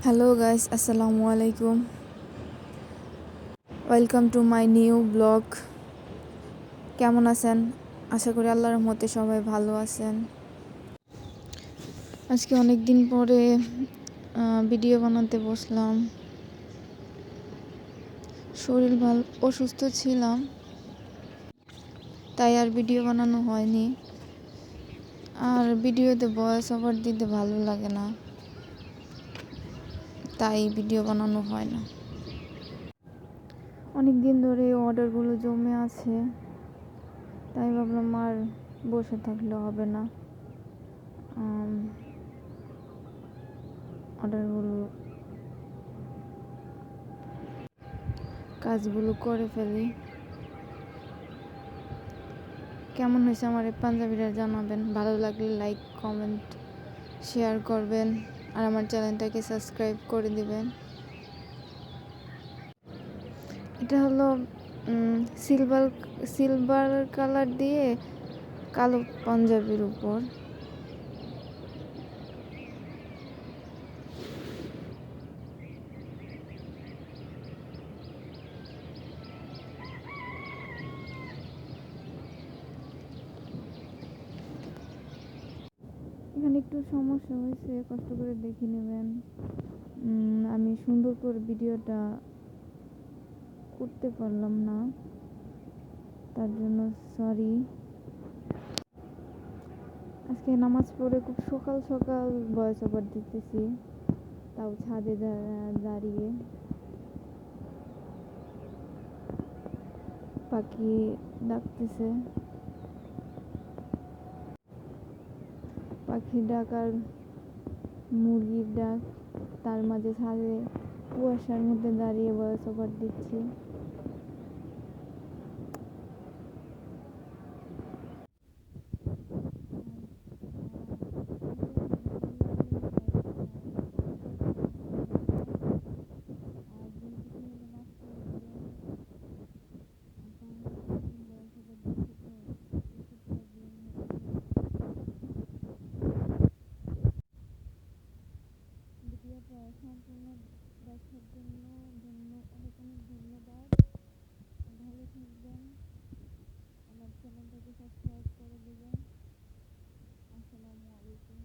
Hello guys, আসসালামু আলাইকুম। Welcome to my new blog. কেমন আছেন? আশা করি আল্লাহর রহমতে সবাই ভালো আছেন। আজকে অনেক দিন পরে ভিডিও বানাতে বসলাম। শরীর অসুস্থ ছিলাম, তাই আর ভিডিও বানানো হয়নি। আর ভিডিওতে ভয়েস ওভার দিতে ভালো লাগে না, তাই ভিডিও বানানো হয় না। অনেক দিন ধরে অর্ডারগুলো জমে আছে, তাই ভাবলাম আর বসে থাকলে হবে না, অর্ডারগুলো কাজগুলো করে ফেলি। কেমন হয়েছে আমার এই পাঞ্জাবিটা জানাবেন। ভালো লাগলে লাইক, কমেন্ট, শেয়ার করবেন আর আমার চ্যানেলটাকে সাবস্ক্রাইব করে দিবেন। এটা হলো সিলভার কালার দিয়ে কালো পাঞ্জাবির উপর। এখানে একটু সমস্যা হয়েছে, কষ্ট করে দেখে নেবেন। আমি সুন্দর করে ভিডিওটা করতে পারলাম না, তার জন্য সরি। আজকে নামাজ পড়ে খুব সকাল সকাল ভয়েস ওভার দিতেছি, তাও ছাদে দাঁড়িয়ে। পাখি ডাকতেছে, পাখি ডাক আর মুরগির ডাক, তার মাঝে ছাদে কুয়াশার মধ্যে দাঁড়িয়ে ভয়েস ওভার দিচ্ছি। ভিডিওটা সম্পূর্ণ দেখার জন্য অনেক অনেক ধন্যবাদ। ভালো থাকবেন, আমার চ্যানেলটাকে সাবস্ক্রাইব করে দেবেন। আসসালামু আলাইকুম।